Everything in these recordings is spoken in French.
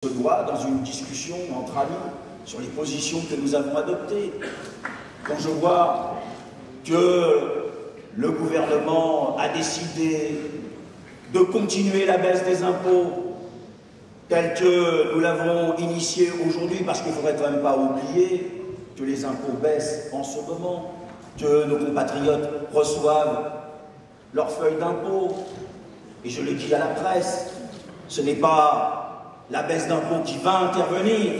se doit dans une discussion entre amis sur les positions que nous avons adoptées. Quand je vois que le gouvernement a décidé de continuer la baisse des impôts telle que nous l'avons initiée aujourd'hui, parce qu'il ne faudrait quand même pas oublier que les impôts baissent en ce moment, que nos compatriotes reçoivent leurs feuilles d'impôts, et je le dis à la presse, ce n'est pas la baisse d'impôts qui va intervenir,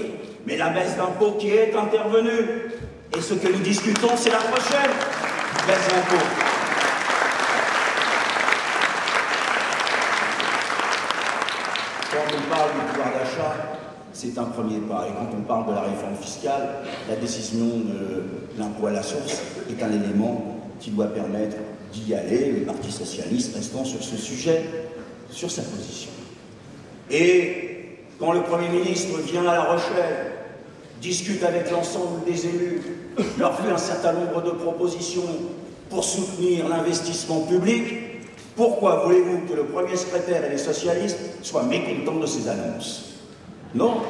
mais la baisse d'impôts qui est intervenue. Et ce que nous discutons, c'est la prochaine baisse d'impôts. Quand on parle du pouvoir d'achat, c'est un premier pas. Et quand on parle de la réforme fiscale, la décision de l'impôt à la source est un élément qui doit permettre d'y aller. Le Parti socialiste restant sur ce sujet, sur sa position. Et quand le Premier ministre vient à La Rochelle, discute avec l'ensemble des élus, leur fait un certain nombre de propositions pour soutenir l'investissement public, pourquoi voulez-vous que le premier secrétaire et les socialistes soient mécontents de ces annonces? Non.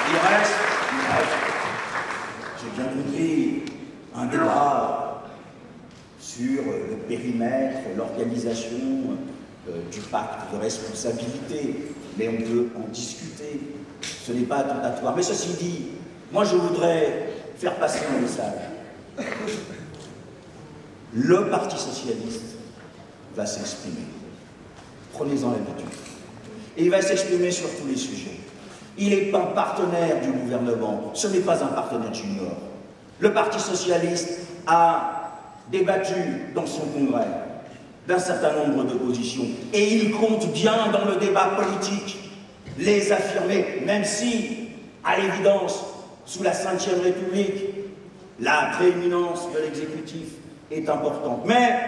Il reste, j'ai bien compris, un débat sur le périmètre, l'organisation du pacte de responsabilité, mais on peut en discuter, ce n'est pas attentatoire. Mais ceci dit, moi je voudrais faire passer un message. Le Parti socialiste va s'exprimer. Prenez-en l'habitude. Et il va s'exprimer sur tous les sujets. Il n'est un partenaire du gouvernement, ce n'est pas un partenaire junior. Le Parti socialiste a débattu dans son congrès d'un certain nombre de positions. Et il compte bien dans le débat politique les affirmer, même si, à l'évidence, sous la Ve République, la prééminence de l'exécutif est importante. Mais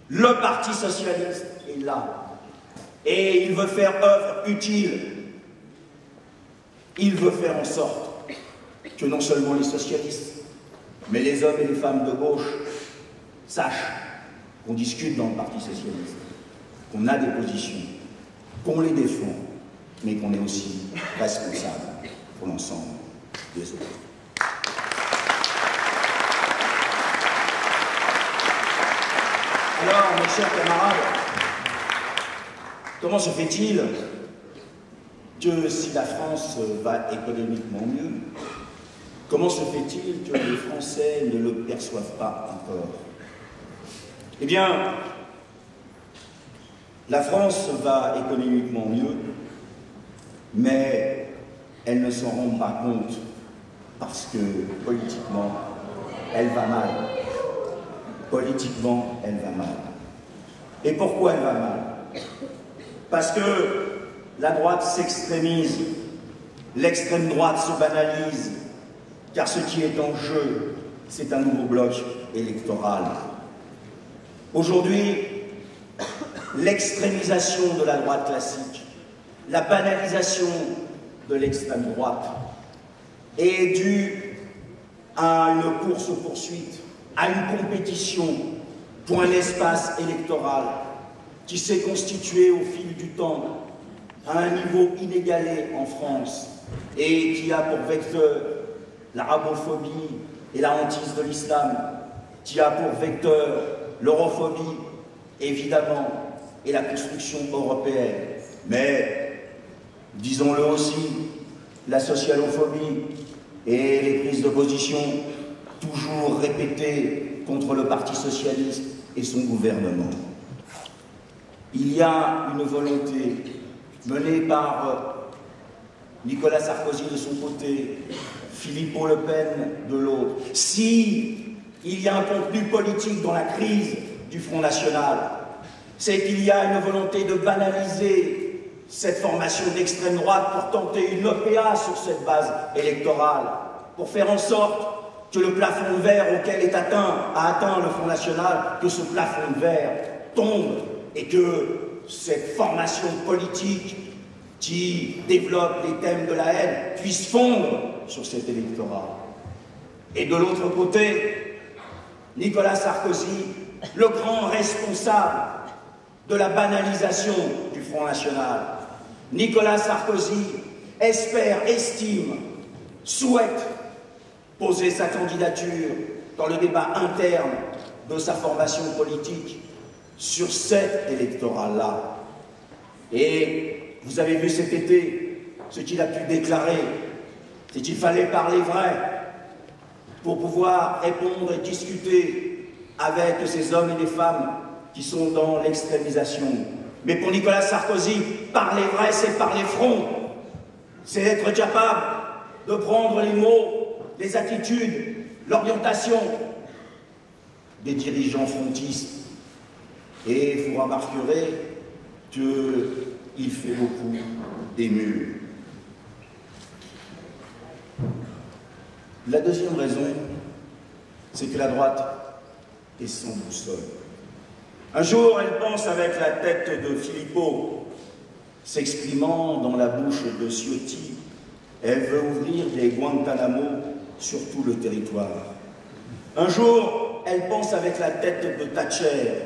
le Parti socialiste est là. Et il veut faire œuvre utile. Il veut faire en sorte que non seulement les socialistes, mais les hommes et les femmes de gauche sachent qu'on discute dans le Parti socialiste, qu'on a des positions, qu'on les défend, mais qu'on est aussi responsable pour l'ensemble des autres. Alors, mes chers camarades, comment se fait-il que si la France va économiquement mieux, comment se fait-il que les Français ne le perçoivent pas encore? Eh bien, la France va économiquement mieux, mais elle ne s'en rend pas compte parce que politiquement, elle va mal. Politiquement, elle va mal. Et pourquoi elle va mal? Parce que la droite s'extrémise, l'extrême droite se banalise, car ce qui est en jeu, c'est un nouveau bloc électoral. Aujourd'hui, l'extrémisation de la droite classique, la banalisation de l'extrême droite est due à une course-poursuite, à une compétition pour un espace électoral qui s'est constitué au fil du temps à un niveau inégalé en France et qui a pour vecteur l'arabophobie et la hantise de l'islam, qui a pour vecteur l'europhobie, évidemment, et la construction européenne. Mais, disons-le aussi, la socialophobie et les prises de position toujours répétées contre le Parti socialiste et son gouvernement. Il y a une volonté menée par Nicolas Sarkozy de son côté, Philippe Le Pen de l'autre. Si il y a un contenu politique dans la crise du Front National, c'est qu'il y a une volonté de banaliser cette formation d'extrême droite pour tenter une OPA sur cette base électorale, pour faire en sorte que le plafond de verre auquel a atteint le Front National, que ce plafond de verre tombe et que cette formation politique qui développe les thèmes de la haine puisse fondre sur cet électorat. Et de l'autre côté, Nicolas Sarkozy, le grand responsable de la banalisation du Front National. Nicolas Sarkozy espère, estime, souhaite poser sa candidature dans le débat interne de sa formation politique sur cet électorat-là. Et vous avez vu cet été ce qu'il a pu déclarer, c'est qu'il fallait parler vrai pour pouvoir répondre et discuter avec ces hommes et des femmes qui sont dans l'extrémisation. Mais pour Nicolas Sarkozy, parler vrai, c'est parler front. C'est être capable de prendre les mots, les attitudes, l'orientation des dirigeants frontistes. Et vous remarquerez qu'il fait beaucoup d'émules. La deuxième raison, c'est que la droite est sans boussole. Un jour, elle pense avec la tête de Philippot, s'exprimant dans la bouche de Ciotti, elle veut ouvrir des Guantanamo sur tout le territoire. Un jour, elle pense avec la tête de Thatcher,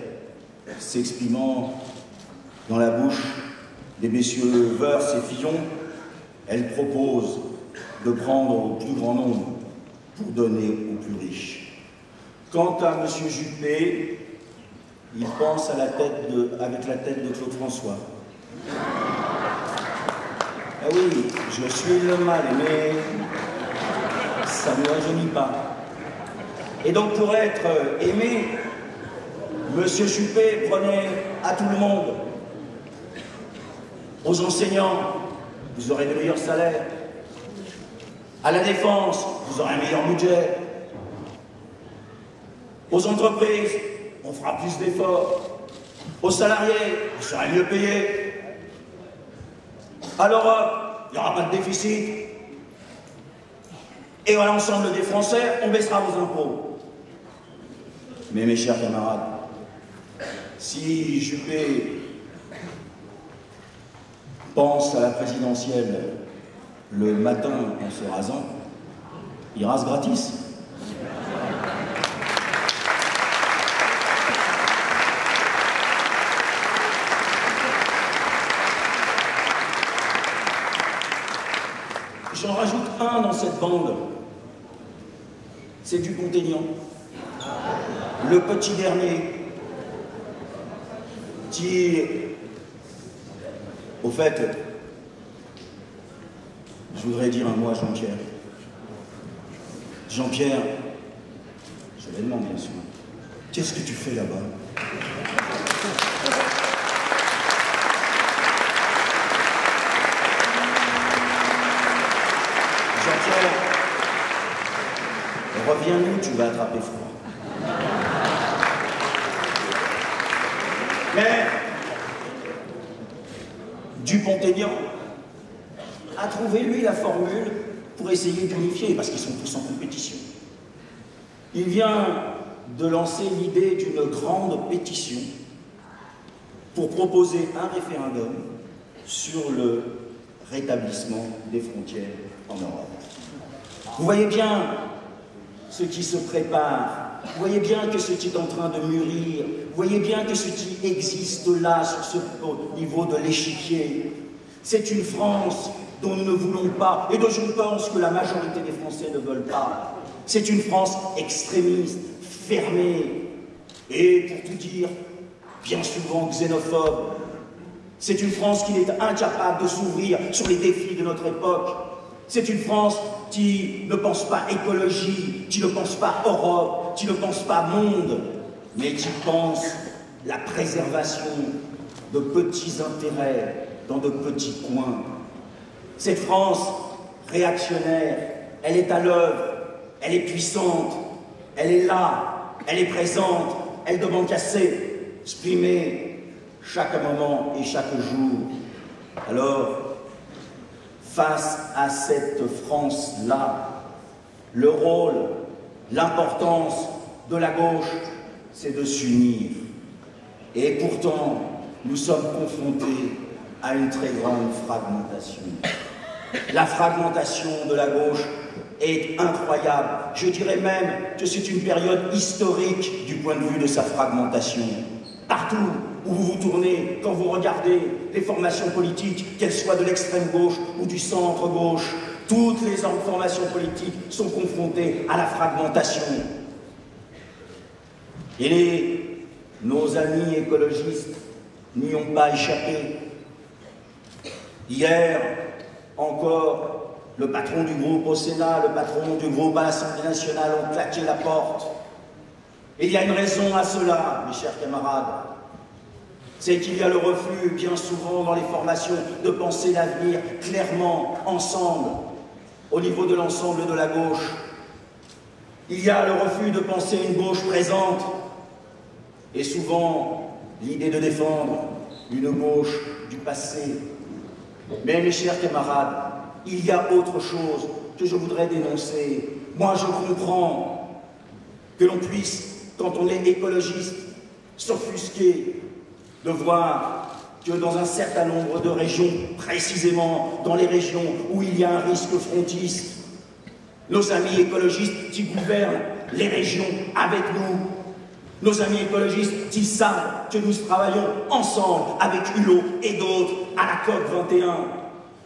s'exprimant dans la bouche des messieurs Wörth et Fillon, elle propose de prendre au plus grand nombre pour donner aux plus riches. Quant à M. Juppé, il pense à avec la tête de Claude François. Ah oui, je suis le mal aimé, ça ne me rajeunit pas. Et donc pour être aimé, M. Juppé prenait à tout le monde. Aux enseignants, vous aurez de meilleurs salaires. À la défense, vous aurez un meilleur budget. Aux entreprises, on fera plus d'efforts. Aux salariés, vous serez mieux payés. À l'Europe, il n'y aura pas de déficit. Et à l'ensemble des Français, on baissera vos impôts. Mais mes chers camarades, si Juppé pense à la présidentielle le matin en se rasant, il rase gratis. J'en rajoute un dans cette bande, c'est Dupont-Aignan, le petit dernier, qui, au fait, je voudrais dire un mot à Jean-Pierre. Jean-Pierre, je le demande bien sûr, qu'est-ce que tu fais là-bas ? Jean-Pierre, reviens-nous, tu vas attraper froid. Mais Dupont-Aignan a trouvé, lui, la formule pour essayer d'unifier, parce qu'ils sont tous en compétition. Il vient de lancer l'idée d'une grande pétition pour proposer un référendum sur le rétablissement des frontières en Europe. Vous voyez bien ce qui se prépare, vous voyez bien que ce qui est en train de mûrir, vous voyez bien que ce qui existe là, sur ce niveau de l'échiquier, c'est une France dont nous ne voulons pas, et dont je pense que la majorité des Français ne veulent pas. C'est une France extrémiste, fermée, et pour tout dire, bien souvent xénophobe. C'est une France qui est incapable de s'ouvrir sur les défis de notre époque. C'est une France qui ne pense pas écologie, qui ne pense pas Europe, qui ne pense pas monde, mais qui pense la préservation de petits intérêts dans de petits coins. Cette France réactionnaire, elle est à l'œuvre, elle est puissante, elle est là, elle est présente, elle demande qu'à s'exprimer chaque moment et chaque jour. Alors, face à cette France-là, le rôle, l'importance de la gauche, c'est de s'unir. Et pourtant, nous sommes confrontés à une très grande fragmentation. La fragmentation de la gauche est incroyable. Je dirais même que c'est une période historique du point de vue de sa fragmentation. Partout où vous vous tournez, quand vous regardez les formations politiques, qu'elles soient de l'extrême gauche ou du centre gauche, toutes les formations politiques sont confrontées à la fragmentation. Et nos amis écologistes n'y ont pas échappé. Hier encore, le patron du groupe au Sénat, le patron du groupe à l'Assemblée nationale ont claqué la porte. Et il y a une raison à cela, mes chers camarades. C'est qu'il y a le refus, bien souvent dans les formations, de penser l'avenir clairement, ensemble, au niveau de l'ensemble de la gauche. Il y a le refus de penser une gauche présente, et souvent l'idée de défendre une gauche du passé. Mais mes chers camarades, il y a autre chose que je voudrais dénoncer. Moi, je comprends que l'on puisse, quand on est écologiste, s'offusquer de voir que dans un certain nombre de régions, précisément dans les régions où il y a un risque frontiste, nos amis écologistes qui gouvernent les régions avec nous, nos amis écologistes qui savent que nous travaillons ensemble avec Hulot et d'autres à la COP 21,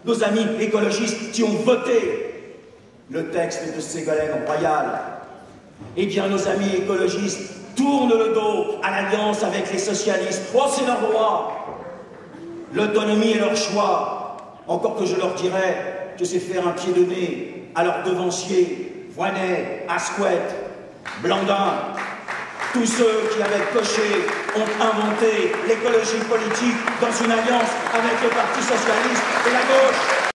nos amis écologistes qui ont voté le texte de Ségolène Royal, eh bien nos amis écologistes tournent le dos à l'alliance avec les socialistes. Oh, c'est leur droit. L'autonomie est leur choix. Encore que je leur dirais que c'est faire un pied de nez à leurs devanciers, Voynet, Asquette, Blandin, tous ceux qui, avec Cochet, ont inventé l'écologie politique dans une alliance avec le Parti socialiste et la gauche.